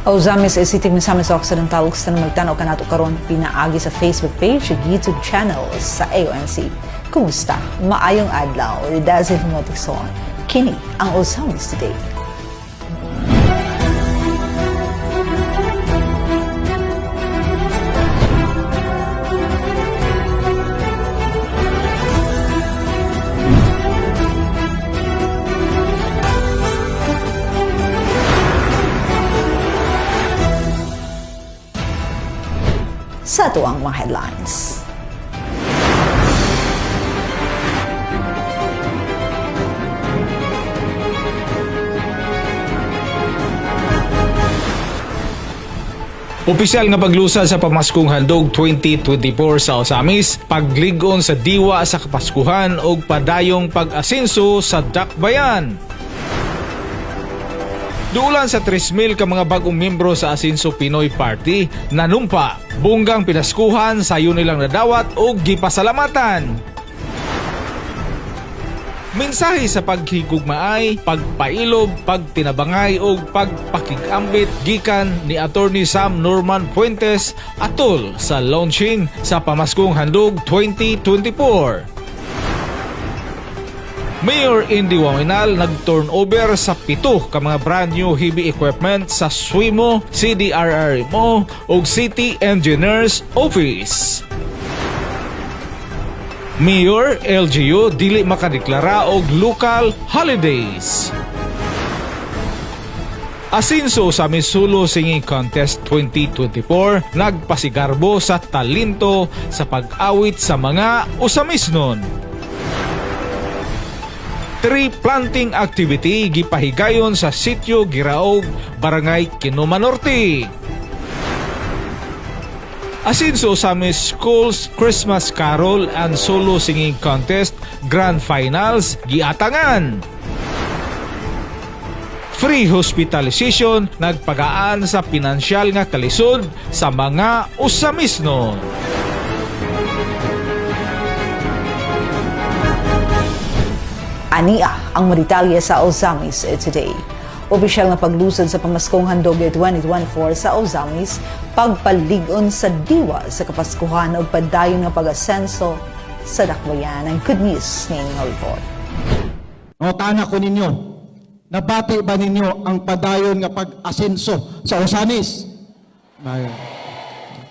O zamis isitig Misamis Occidental sa magtanaw ka nato karon pinaagi sa Facebook page ug YouTube channel sa AONC. Kumusta? Maayong adlaw. Dazil Motikson. Kini ang Ozamis Today. Sa tuwang mga headlines. Opisyal nga paglusa sa pamaskong handog 2024 sa Ozamis, pagligon sa diwa sa Kapaskuhan ug padayong pag-asenso sa Dakbayan. Duulan sa 3,000 ka mga bagong miyembro sa Asenso Pinoy Party, nanumpa, bunggang pinaskuhan sa nilang nadawat o gipasalamatan. Mensahe sa paghigugmaay, pagpailob, pagtinabangay o pagpakigambit gikan ni Attorney Sam Norman Fuentes atol sa launching sa Pamaskong Handog 2024. Mayor Indy Waminal nag-turnover sa 7 ka mga brand new heavy equipment sa SWIMO, CDRRMO ug City Engineers Office. Mayor LGU dili makadeklara og local holidays. Asenso sa Misulo Singing Contest 2024 nagpasigarbo sa talento sa pag-awit sa mga Osamisnon. Tree planting activity gipahigayon sa Sitio Giraog, Barangay Kinuma Norte. Asenso Ozamis Schools Christmas Carol and Solo Singing Contest Grand Finals giatangan. Free hospitalization nagpagaan sa pinansyal nga kalisod sa mga Osamisnon. Ania ang maritalya sa Ozamis Today. Opisyal na paglusad sa Pamaskong Handog 2024 sa Ozamis, pagpaligon sa diwa sa Kapaskuhan o padayon nga pag-asenso sa Dakbayan. Ang good news ng report. Tana ko ninyo, nabati ba ninyo ang padayon nga pag-asenso sa Ozamis?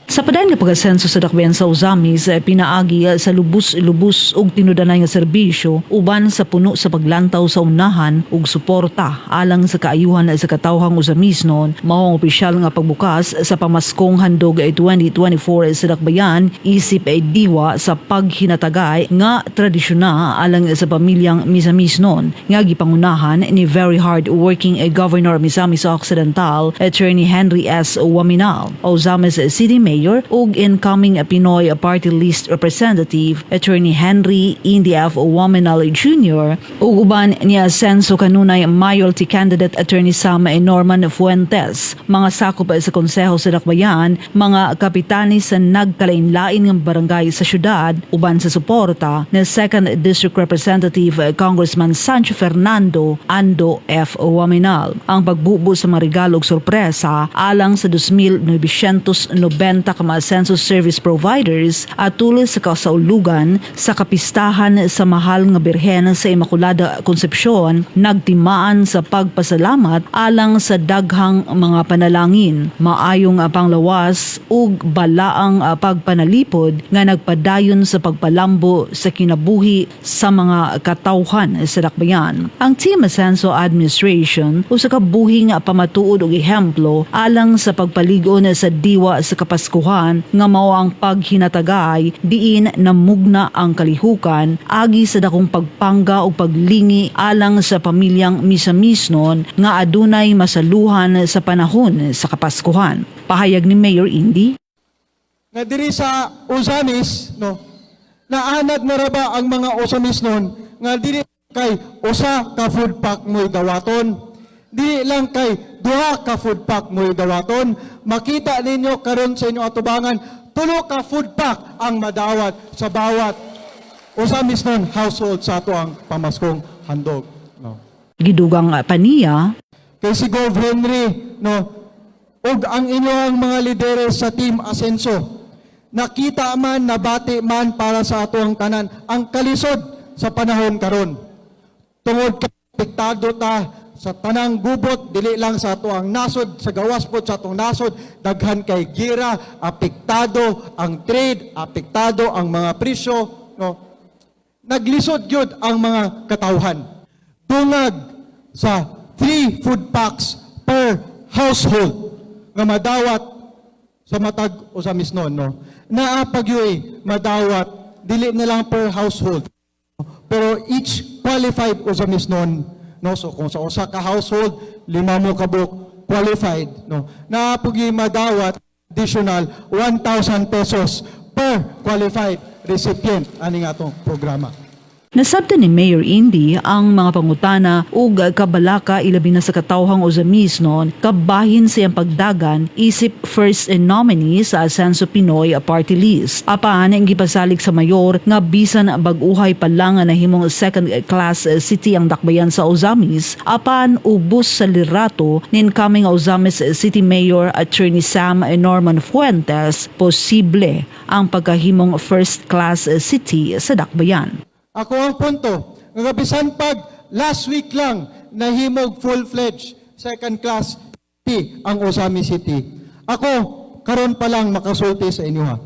Sa padayon nga pag-asenso sa Dakbayan sa Ozamis, pinaagi sa lubos-lubos ug tinudanay nga serbisyo uban sa puno sa paglantaw sa unahan ug suporta alang sa kaayuhan sa katawhang Ozamisnon, mao ang opisyal nga pagbukas sa Pamaskong Handog 2024 sa Dakbayan isip ay diwa sa paghinatagay nga tradisyona alang sa pamilyang Misamisnon nga gipangunahan ni very hard working Governor Misamis Occidental Attorney Henry S. Waminal, Ozamis City Mayor ug incoming Pinoy Party List Representative Attorney Henry Indy F. Waminal Jr. ug uban ni Asenso kanunay mayoralty candidate Attorney Sam Norman Fuentes, mga sakop sa konseho sa Dakbayan, mga kapitanis sa nagkalain-lain ng barangay sa syudad uban sa suporta ni 2nd District Representative Congressman Sancho Fernando Ando F. Waminal. Ang pagbubo sa mga regalo ug sorpresa alang sa 2,990 ka mga census service providers at tuloy sa kasaulugan sa kapistahan sa mahal nga Birhen sa Immaculada Concepcion, nagtimaan sa pagpasalamat alang sa daghang mga panalangin, maayong panglawas ug balaang pagpanalipod nga nagpadayon sa pagpalambo sa kinabuhi sa mga katawhan sa Dakbayan. Ang Team Asenso Administration usa ka buhing pamatuod ug ehemplo alang sa pagpaligon sa diwa sa Kapaskuhan nga mao ang paghinatagay diin namugna ang kalihukan agi sa dakong pagpangga o paglingi alang sa pamilyang Misamisnon nga adunay masaluhan sa panahon sa Kapaskuhan. Pahayag ni Mayor Indy. Nga diri sa Ozamis, naanad na ra ba ang mga Ozamisnon nga diri kay usa ka food pack mo'y dawaton. Di lang kay duha ka food pack mo'y dawaton. Makita ninyo karon sa inyong atubangan, 3 ka food pack ang madawat sa bawat Ozamisnon household sa ato ang Pamaskong Handog. Gidugang paniya Kay si Gov. Henry, ug ang inyong mga lideres sa Team Asenso. Nakita man, nabati man para sa ato ang tanan ang kalisod sa panahon karon. Tungod kay apektado ta sa tanang gubot, dili lang sa ato ang nasod, sa gawas po sa atong nasod, daghan kay gira, apektado ang trade, apektado ang mga presyo, no? Naglisod gyud ang mga katawhan. Tungag sa 3 food packs per household nga madawat sa matag o sa misnon, no? Naapagyoy madawat dili na lang per household, pero each qualified o sa misnon, no? So kung sa usa ka household 5 mo kabuk qualified, no, naapagyoy madawat additional 1,000 pesos per qualified recipient ani nga atong programa. Nasabtan ni Mayor Indy ang mga pangutana ug kabalaka ilabi na sa katawhang Ozamisnon kabahin siyang pagdagan isip first nominee sa Asenso Pinoy Party List. Apan ang gipasalig sa mayor nga bisan bag-uhay pa lang nga nahimong second class city ang dakbayan sa Ozamis, apan ubos sa liderato ni incoming Ozamis City Mayor Attorney Sam Norman Fuentes, posible ang pagkahimong first class city sa dakbayan. Ako ang punto, nga bisan pag last week lang nahimog full-fledged second class city ang Ozamis City. Ako, karon pa lang makasulti sa inyo ha.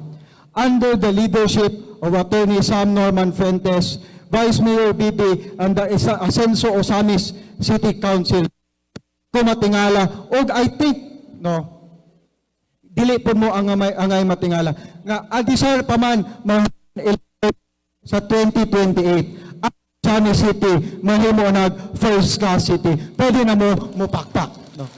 Under the leadership of Attorney Sam Norman Fuentes, Vice Mayor Bibi, and the Asenso Ozamis City Council, kumatingala, og I think, no, dili po mo ang angay matingala, nga adisar pa man sa 2028, ang Ozamis City, mahimo nag first class city. Pwede na mo pakpak. No?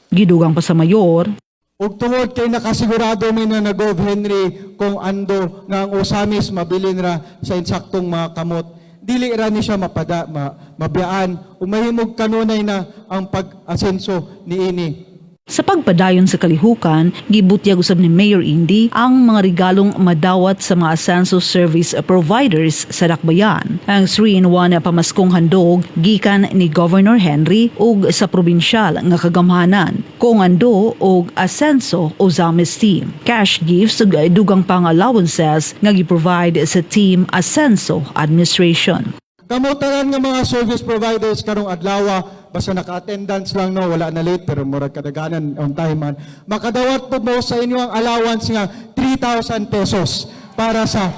Gidugang pa sa mayor, Ug tungod kay nakasigurado mi na nag-Gov Henry kung ando nga ang Ozamis mabilin ra sa insaktong mga kamot, dili ra ni siya mabiyaan, umahimog kanunay na ang pag-asenso ni ini. sa pagpadayon sa kalihukan, gibutyag usab ni Mayor Indy ang mga regalong madawat sa mga Asenso service providers sa dakbayan. Ang 3-in-1 pamaskong handog gikan ni Governor Henry ug sa probinsyal nga kagamhanan, Kongando ug Asenso Ozamis team. Cash gifts ug dugang pang allowances nga gi-provide sa team Asenso administration. Kamutaran nga mga service providers karong adlaw, basta naka-attendance lang, no, wala na late pero murag kadaganan on time man, makadawat po mo sa inyo ang allowance nga 3,000 pesos para sa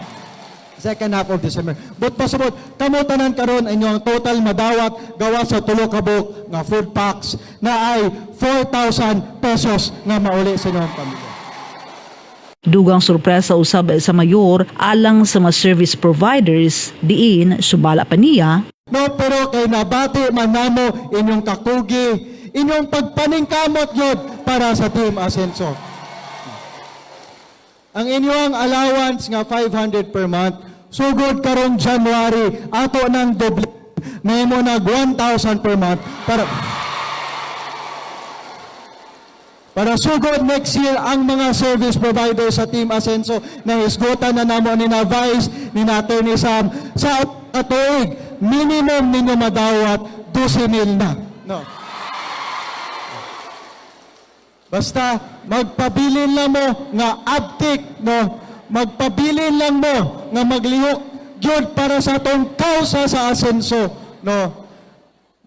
second half of December. But pasabot, kamutanan karon inyo ang total madawat gawa sa tulo ka buok nga food packs na ay 4,000 pesos nga mauli sa inyong pamilya. Dugang sorpresa usab sa mayor alang sa mga service providers diin subala pa niya. No, pero kay nabati man namo inyong kakugi, inyong pagpaningkamot yun para sa Team Asenso. Ang inyong allowance nga 500 per month, sugod karong January, ato ng doble, may mo nag 1,000 per month para sugod next year ang mga service providers sa Team Asenso na hisgutan na namo ni na Vice, ni na Attorney Sam, sa atuig, minimum ninyo madawat 12,000 na. No. Basta magpabilin lang mo nga uptick, no? Magpabilin lang mo nga maglihok gyud para sa atong kausa sa Asenso, no?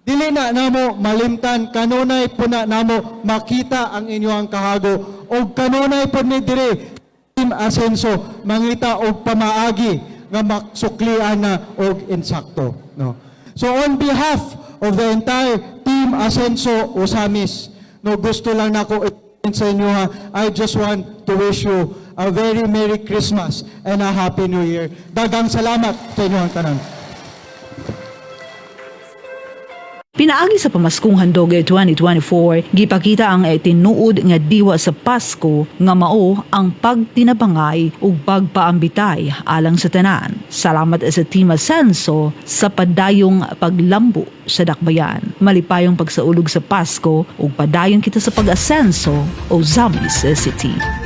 Dili na namo malimtan, kanunay po na namo makita ang inyong kahago o kanunay po ni dire Team Asenso mangita og pamaagi nga maksuklian na og insakto, no. So on behalf of the entire Team Asenso Ozamis, no, gusto lang nako sa inyo ha, I just want to wish you a very Merry Christmas and a Happy New Year. Daghang salamat sa inyong tanan. Pinaagi sa pamaskong handog 2024, gipakita ang tinuod nga diwa sa Pasko nga mao ang pagtinabangay ug pagpaambitay alang sa tanan. Salamat sa Team Asenso sa padayong paglambo sa dakbayan. Malipayong pagsaulog sa Pasko ug padayon kita sa pag-asenso Ozamis City.